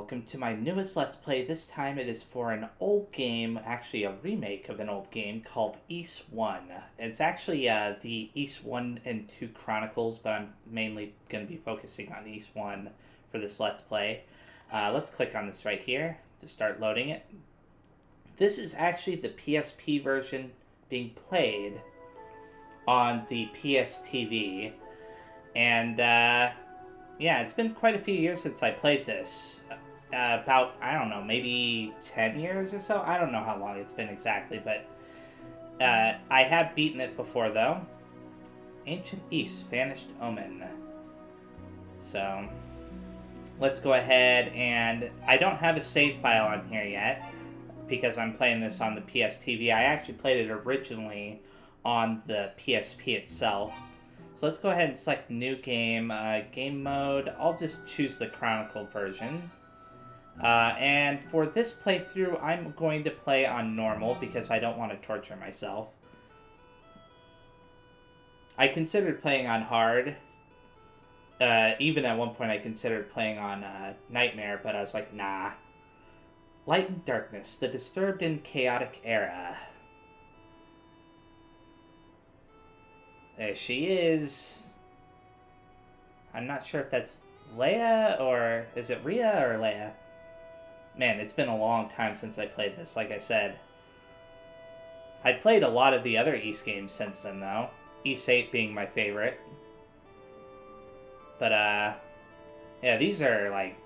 welcome to my newest Let's Play. This time it is for an old game, actually a remake of an old game called Ys 1. It's actually the Ys 1 and 2 Chronicles, but I'm mainly going to be focusing on Ys 1 for this Let's Play. Let's click on this right here to start loading it. This is actually the PSP version being played on the PSTV, and yeah, it's been quite a few years since I played this. About, I don't know, maybe 10 years or so? I don't know how long it's been exactly, but I have beaten it before, though. Ancient East, Vanished Omen. So, let's go ahead and... I don't have a save file on here yet, because I'm playing this on the PSTV. I actually played it originally on the PSP itself. So let's go ahead and select new game, game mode. I'll just choose the Chronicle version. And for this playthrough, I'm going to play on normal because I don't want to torture myself. I considered playing on hard. Even at one point I considered playing on Nightmare, but I was like, nah. Light and Darkness, the disturbed and chaotic era. There she is. I'm not sure if that's Leia or... Is it Rhea or Leia? Man, it's been a long time since I played this, like I said. I played a lot of the other Ys games since then, though. Ys 8 being my favorite. But, yeah, these are, like,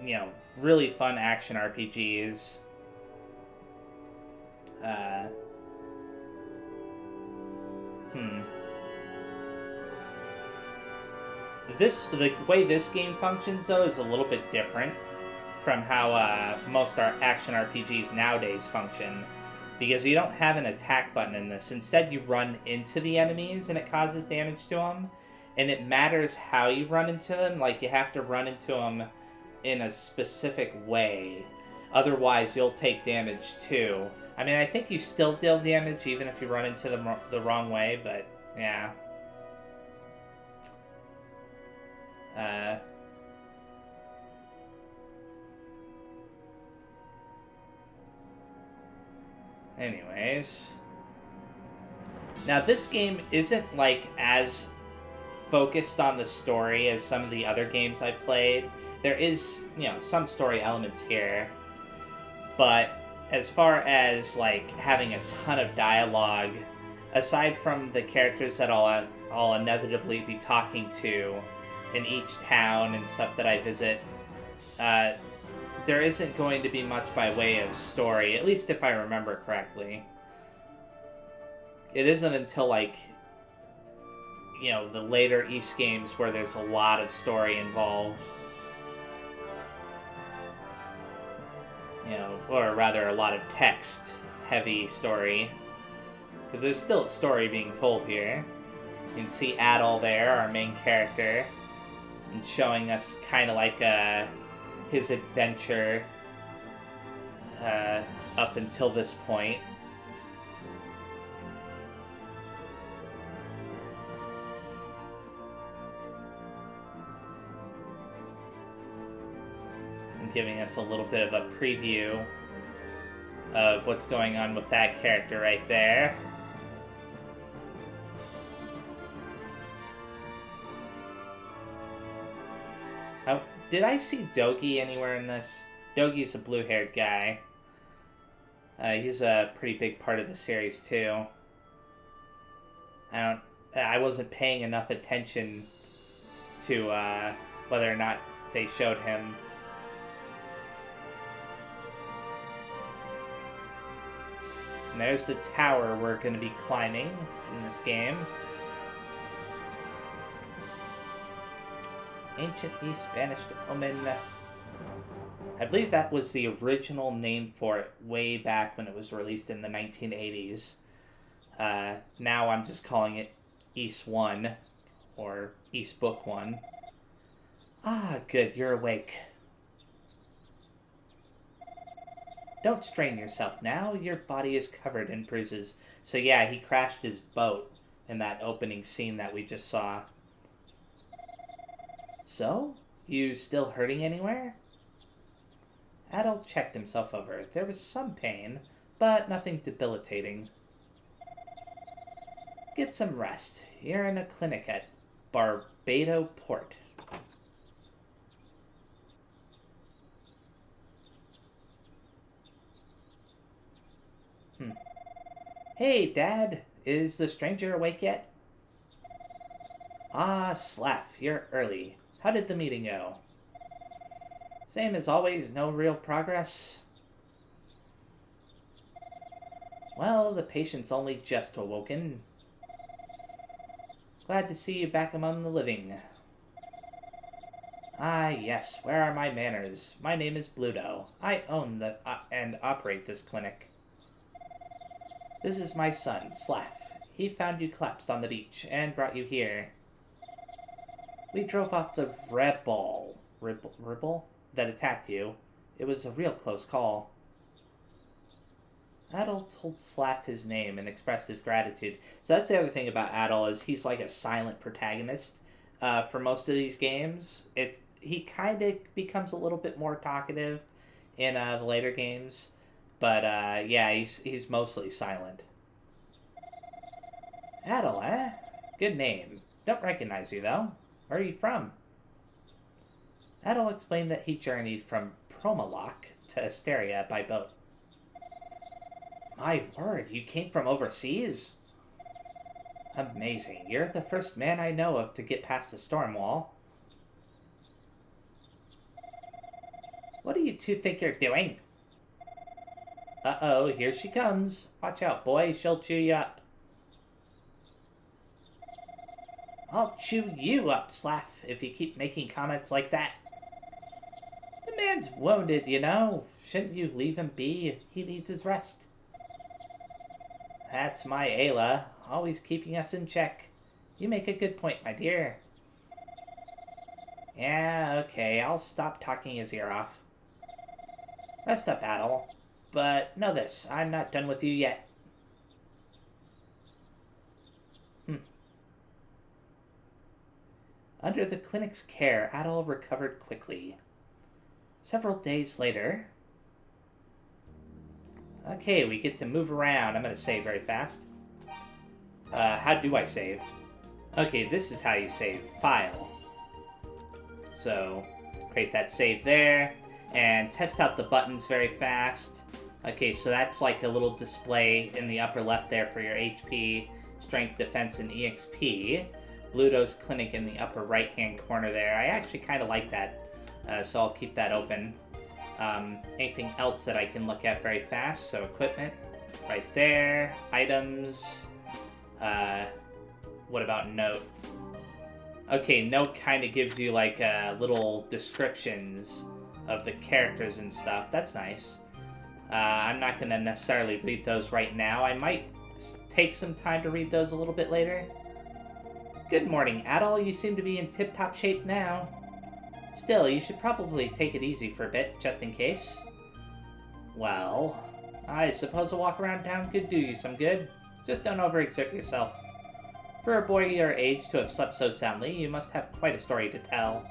you know, really fun action RPGs. The way this game functions, though, is a little bit different from how most action RPGs nowadays function, because you don't have an attack button in this. Instead, you run into the enemies and it causes damage to them, and it matters how you run into them. Like, you have to run into them in a specific way, otherwise you'll take damage too. I mean, I think you still deal damage even if you run into them the wrong way, but yeah. Anyways. Now, this game isn't, like, as focused on the story as some of the other games I've played. There is, you know, some story elements here. But as far as, like, having a ton of dialogue, aside from the characters that I'll inevitably be talking to in each town and stuff that I visit, there isn't going to be much by way of story, at least if I remember correctly. It isn't until, like, you know, the later Ys games where there's a lot of story involved. You know, or rather a lot of text-heavy story. Because there's still a story being told here. You can see Adol there, our main character, and showing us kind of like his adventure up until this point. And giving us a little bit of a preview of what's going on with that character right there. Oh, did I see Dogi anywhere in this? Dogi's a blue-haired guy. He's a pretty big part of the series too. I wasn't paying enough attention to whether or not they showed him. And there's the tower we're going to be climbing in this game. Ancient East, Vanished Omen. I believe that was the original name for it way back when it was released in the 1980s. Now I'm just calling it Ys 1, or Ys Book 1. Ah, good, you're awake. Don't strain yourself now, your body is covered in bruises. So yeah, he crashed his boat in that opening scene that we just saw. So, you still hurting anywhere? Adol checked himself over. There was some pain, but nothing debilitating. Get some rest. You're in a clinic at Barbado Port. Hey, Dad. Is the stranger awake yet? Ah, Slaff, you're early. How did the meeting go? Same as always, no real progress. Well, the patient's only just awoken. Glad to see you back among the living. Ah, yes, where are my manners? My name is Bluto. I own and operate this clinic. This is my son, Slaff. He found you collapsed on the beach and brought you here. We drove off the rebel that attacked you. It was a real close call. Adol told Slaff his name and expressed his gratitude. So that's the other thing about Adol is he's like a silent protagonist for most of these games. He kind of becomes a little bit more talkative in the later games, but yeah, he's mostly silent. Adol, eh? Good name. Don't recognize you though. Where are you from? Adol explained that he journeyed from Promalock to Asteria by boat. My word, you came from overseas? Amazing. You're the first man I know of to get past the storm wall. What do you two think you're doing? Uh-oh, here she comes. Watch out, boy. She'll chew you up. I'll chew you up, Slaff, if you keep making comments like that. The man's wounded, you know. Shouldn't you leave him be? He needs his rest. That's my Ayla, always keeping us in check. You make a good point, my dear. Yeah, okay, I'll stop talking his ear off. Rest up, Adol. But know this, I'm not done with you yet. Under the clinic's care, Adol recovered quickly. Several days later... Okay, we get to move around. I'm going to save very fast. How do I save? Okay, this is how you save. File. So, create that save there. And test out the buttons very fast. Okay, so that's like a little display in the upper left there for your HP, Strength, Defense, and EXP. Bluto's Clinic in the upper right-hand corner there. I actually kind of like that, so I'll keep that open. Anything else that I can look at very fast? So equipment, right there. Items. What about note? Okay, note kind of gives you like little descriptions of the characters and stuff. That's nice. I'm not going to necessarily read those right now. I might take some time to read those a little bit later. Good morning, Adol. You seem to be in tip-top shape now. Still, you should probably take it easy for a bit, just in case. Well, I suppose a walk around town could do you some good. Just don't overexert yourself. For a boy your age to have slept so soundly, you must have quite a story to tell.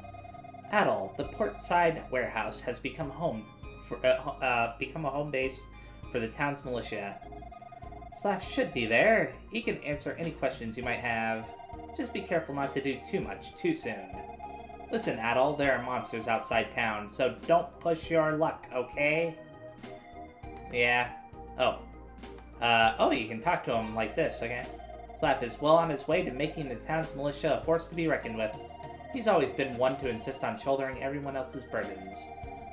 Adol, the portside warehouse has become a home base for the town's militia. Slaff should be there. He can answer any questions you might have. Just be careful not to do too much too soon. Listen, Adol, there are monsters outside town, so don't push your luck, okay? Yeah. Oh, you can talk to him like this, okay? Slaff is well on his way to making the town's militia a force to be reckoned with. He's always been one to insist on shouldering everyone else's burdens.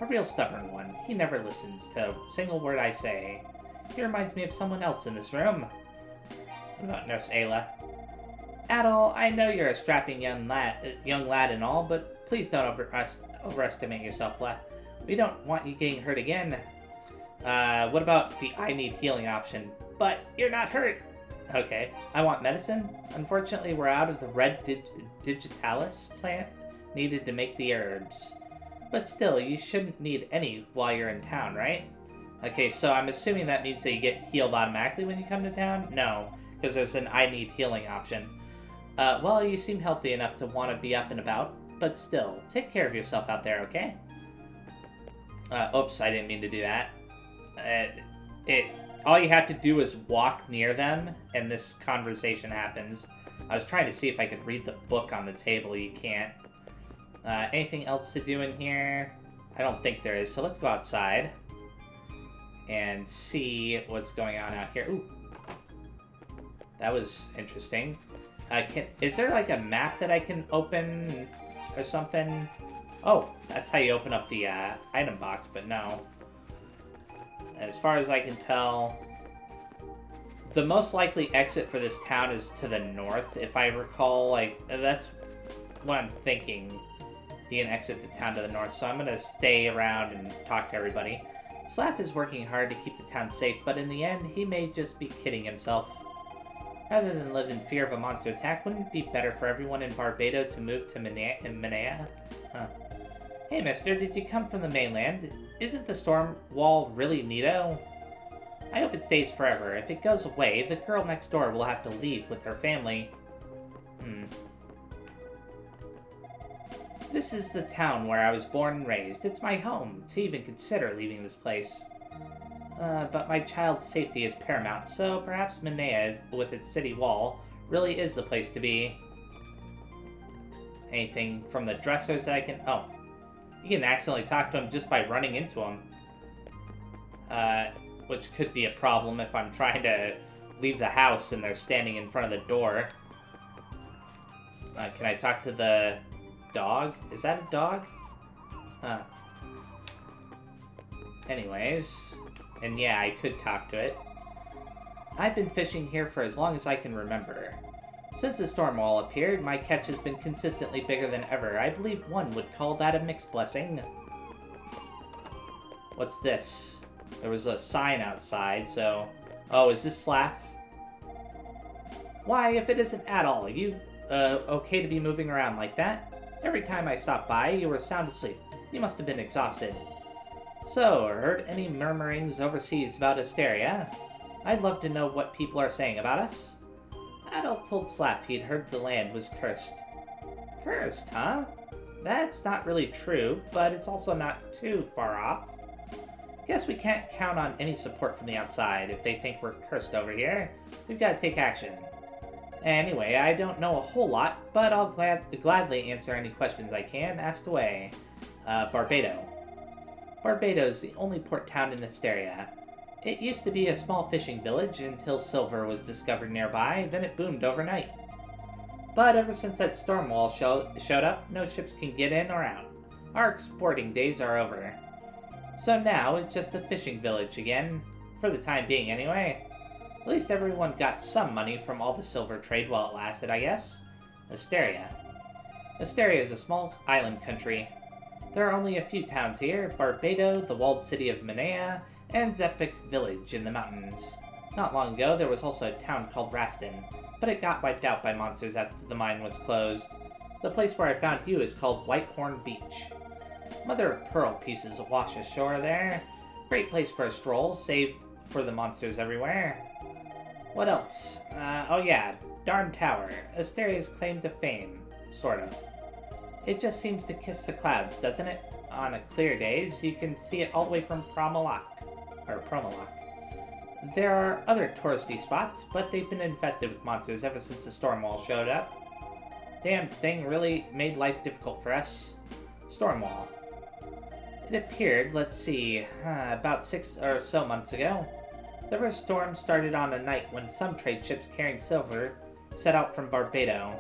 A real stubborn one. He never listens to a single word I say. He reminds me of someone else in this room. What about Nurse Ayla? Adol, I know you're a strapping young lad and all, but please don't overestimate yourself, lad. We don't want you getting hurt again. What about the I need healing option? But you're not hurt. Okay, I want medicine. Unfortunately, we're out of the red digitalis plant needed to make the herbs. But still, you shouldn't need any while you're in town, right? Okay, so I'm assuming that means that you get healed automatically when you come to town? No, because there's an I need healing option. Well, you seem healthy enough to want to be up and about, but still, take care of yourself out there, okay? Oops, I didn't mean to do that. It all you have to do is walk near them, and this conversation happens. I was trying to see if I could read the book on the table. You can't. Anything else to do in here? I don't think there is. So let's go outside and see what's going on out here. Ooh, that was interesting. Is there like a map that I can open or something? Oh, that's how you open up the item box, but no. As far as I can tell, the most likely exit for this town is to the north, if I recall. Like, that's what I'm thinking. You can exit the town to the north, so I'm going to stay around and talk to everybody. Slaff is working hard to keep the town safe, but in the end, he may just be kidding himself. Rather than live in fear of a monster attack, wouldn't it be better for everyone in Barbado to move to Minea? Huh. Hey, mister, did you come from the mainland? Isn't the storm wall really neato? I hope it stays forever. If it goes away, the girl next door will have to leave with her family. This is the town where I was born and raised. It's my home. To even consider leaving this place. But my child's safety is paramount, so perhaps Minea, with its city wall, really is the place to be. Anything from the dressers that I can... Oh. You can accidentally talk to them just by running into them. Which could be a problem if I'm trying to leave the house and they're standing in front of the door. Can I talk to the dog? Is that a dog? Huh. Anyways. And yeah, I could talk to it. I've been fishing here for as long as I can remember. Since the storm wall appeared, my catch has been consistently bigger than ever. I believe one would call that a mixed blessing. What's this? There was a sign outside, so... Oh, is this Slaff? Why, if it isn't at all, you, okay to be moving around like that? Every time I stopped by, you were sound asleep. You must have been exhausted. So, heard any murmurings overseas about hysteria? I'd love to know what people are saying about us. Adult told Slaff he'd heard the land was cursed. Cursed, huh? That's not really true, but it's also not too far off. Guess we can't count on any support from the outside. If they think we're cursed over here, we've got to take action. Anyway, I don't know a whole lot, but I'll gladly answer any questions I can. Ask away. Barbado. Barbado's the only port town in Hysteria. It used to be a small fishing village until silver was discovered nearby, then it boomed overnight. But ever since that storm wall showed up, no ships can get in or out. Our exporting days are over. So now it's just a fishing village again, for the time being anyway. At least everyone got some money from all the silver trade while it lasted, I guess. Hysteria. Hysteria is a small island country. There are only a few towns here: Barbado, the walled city of Minea, and Zepik village in the mountains. Not long ago, there was also a town called Raston, but it got wiped out by monsters after the mine was closed. The place where I found you is called Whitehorn Beach. Mother of pearl pieces wash ashore there. Great place for a stroll, save for the monsters everywhere. What else? Oh yeah, Darn Tower, Asteria's claim to fame, sort of. It just seems to kiss the clouds, doesn't it? On a clear days, you can see it all the way from Promalock. There are other touristy spots, but they've been infested with monsters ever since the storm wall showed up. Damn thing really made life difficult for us. Stormwall. It appeared, let's see, about 6 or so months ago. The first storm started on a night when some trade ships carrying silver set out from Barbado.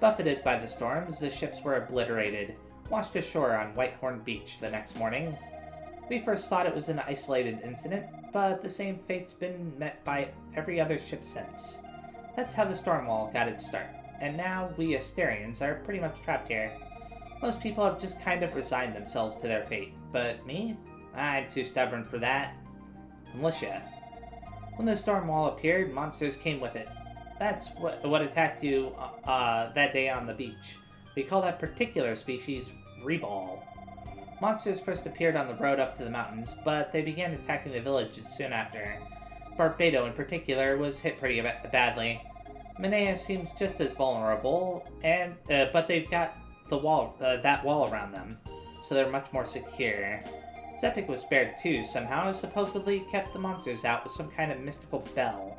Buffeted by the storms, the ships were obliterated, washed ashore on Whitehorn Beach the next morning. We first thought it was an isolated incident, but the same fate's been met by every other ship since. That's how the Stormwall got its start, and now we Asterians are pretty much trapped here. Most people have just kind of resigned themselves to their fate, but me? I'm too stubborn for that. Militia. When the Stormwall appeared, monsters came with it. That's what attacked you that day on the beach. We call that particular species Reball. Monsters first appeared on the road up to the mountains, but they began attacking the villages soon after. Barbado in particular was hit pretty badly. Minea seems just as vulnerable, but they've got the wall, that wall around them, so they're much more secure. Zepik was spared too, somehow, supposedly kept the monsters out with some kind of mystical bell.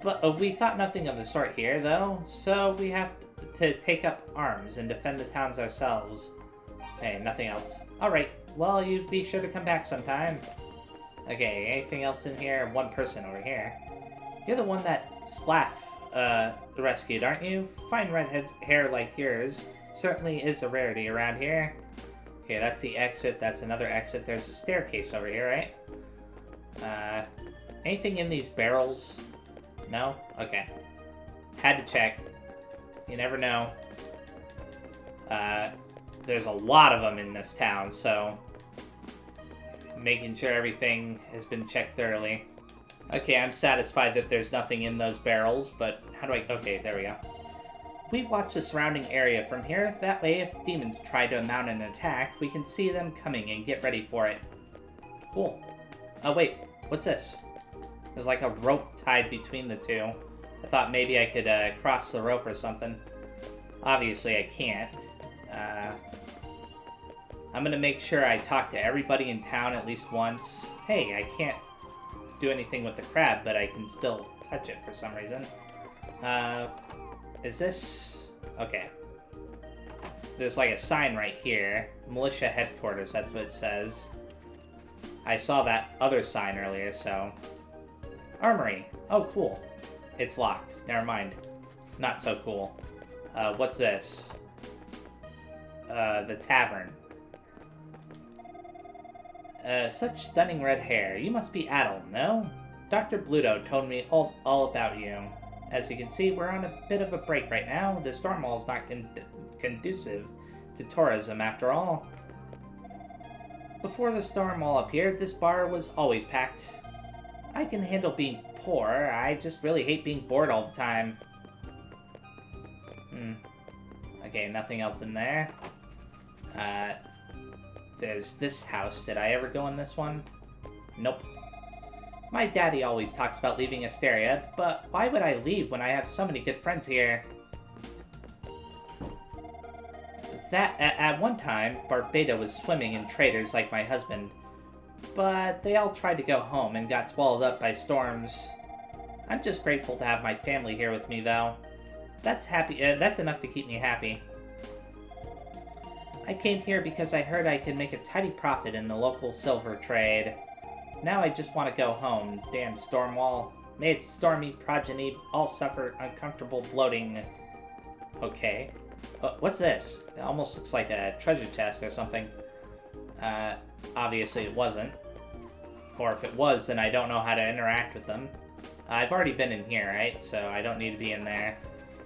But we thought nothing of the sort here, though, so we have to take up arms and defend the towns ourselves. Hey, nothing else. Alright, well, you be sure to come back sometime. Okay, anything else in here? One person over here. You're the one that Slaff rescued, aren't you? Fine red hair like yours certainly is a rarity around here. Okay, that's the exit. That's another exit. There's a staircase over here, right? Anything in these barrels? No? Okay. Had to check. You never know. There's a lot of them in this town, so making sure everything has been checked thoroughly. Okay, I'm satisfied that there's nothing in those barrels, but how do I... Okay, there we go. We watch the surrounding area from here. That way, if demons try to mount an attack, we can see them coming and get ready for it. Cool. Oh, wait. What's this? There's like a rope tied between the two. I thought maybe I could cross the rope or something. Obviously, I can't. I'm gonna make sure I talk to everybody in town at least once. Hey, I can't do anything with the crab, but I can still touch it for some reason. Is this... Okay. There's like a sign right here. Militia Headquarters, that's what it says. I saw that other sign earlier, so... Armory. Oh, cool. It's locked. Never mind. Not so cool. What's this? The tavern. Such stunning red hair. You must be Adel, no? Dr. Bluto told me all about you. As you can see, we're on a bit of a break right now. The storm wall is not conducive to tourism, after all. Before the storm wall appeared, this bar was always packed. I can handle being poor. I just really hate being bored all the time. Okay, nothing else in there. There's this house. Did I ever go in this one? Nope. My daddy always talks about leaving Asteria, but why would I leave when I have so many good friends here? At one time, Barbado was swimming in traders like my husband, but they all tried to go home and got swallowed up by storms. I'm just grateful to have my family here with me, though. That's enough to keep me happy. I came here because I heard I could make a tidy profit in the local silver trade. Now I just want to go home. Damn Stormwall. May its stormy progeny all suffer uncomfortable bloating. Okay. What's this? It almost looks like a treasure chest or something. Obviously it wasn't. Or if it was, then I don't know how to interact with them. I've already been in here, right? So I don't need to be in there.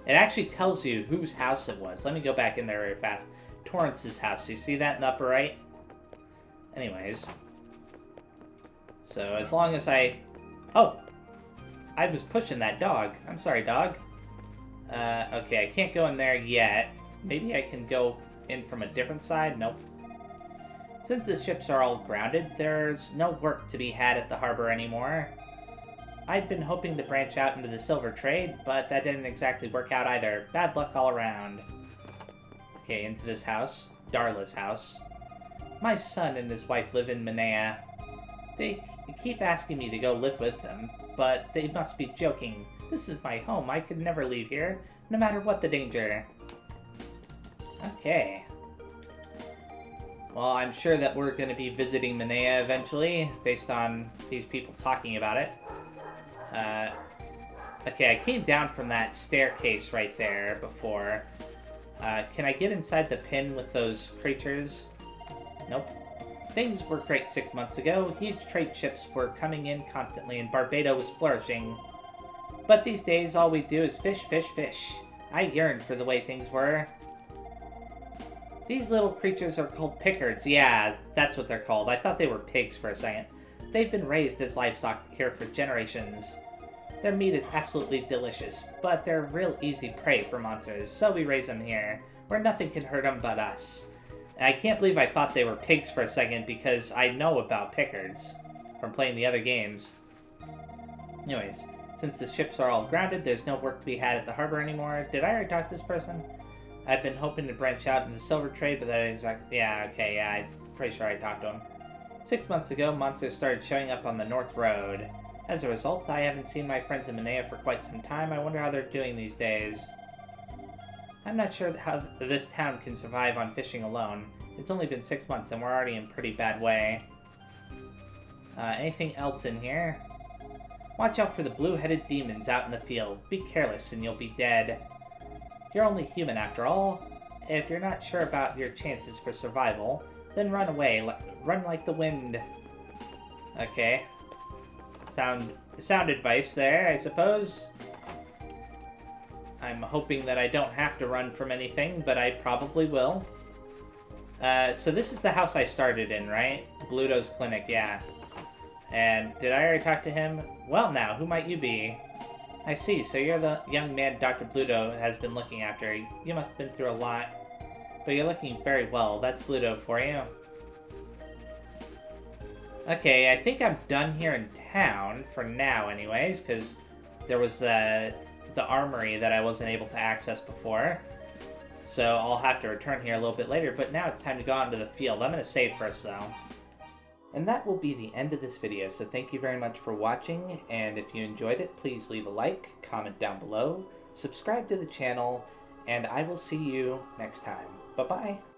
It actually tells you whose house it was. Let me go back in there very fast. Torrance's house. You see that in the upper right? Anyways. So as long as Oh! I was pushing that dog. I'm sorry, dog. Okay, I can't go in there yet. Maybe I can go in from a different side? Nope. Since the ships are all grounded, there's no work to be had at the harbor anymore. I'd been hoping to branch out into the silver trade, but that didn't exactly work out either. Bad luck all around. Okay, into this house. Darla's house. My son and his wife live in Manea. They keep asking me to go live with them, but they must be joking. This is my home. I could never leave here, no matter what the danger. Okay. Well, I'm sure that we're going to be visiting Manea eventually, based on these people talking about it. Okay, I came down from that staircase right there before. Can I get inside the pin with those creatures? Nope. Things were great 6 months ago. Huge trade ships were coming in constantly, and Barbado was flourishing. But these days, all we do is fish, fish, fish. I yearn for the way things were. These little creatures are called pickards. Yeah, that's what they're called. I thought they were pigs for a second. They've been raised as livestock here for generations. Their meat is absolutely delicious, but they're real easy prey for monsters, so we raise them here, where nothing can hurt them but us. And I can't believe I thought they were pigs for a second, because I know about pickards from playing the other games. Anyways, since the ships are all grounded, there's no work to be had at the harbor anymore. Did I already talk to this person? I've been hoping to branch out in the silver trade, but that is exactly... Yeah, okay, yeah, I pretty sure I talked to him. 6 months ago, monsters started showing up on the North Road. As a result, I haven't seen my friends in Minea for quite some time. I wonder how they're doing these days. I'm not sure how this town can survive on fishing alone. It's only been 6 months and we're already in pretty bad way. Anything else in here? Watch out for the blue-headed demons out in the field. Be careless and you'll be dead. You're only human after all. If you're not sure about your chances for survival, then run away. Run like the wind. Okay. Sound advice there, I suppose. I'm hoping that I don't have to run from anything, but I probably will. So this is the house I started in, right? Bluto's clinic, yeah. And did I already talk to him? Well now, who might you be? I see, so you're the young man Dr. Bluto has been looking after. You must have been through a lot. But you're looking very well. That's Bluto for you. Okay, I think I'm done here in town, for now anyways, because there was the armory that I wasn't able to access before. So I'll have to return here a little bit later, but now it's time to go out into the field. I'm going to save first, though. And that will be the end of this video, so thank you very much for watching, and if you enjoyed it, please leave a like, comment down below, subscribe to the channel, and I will see you next time. Bye-bye!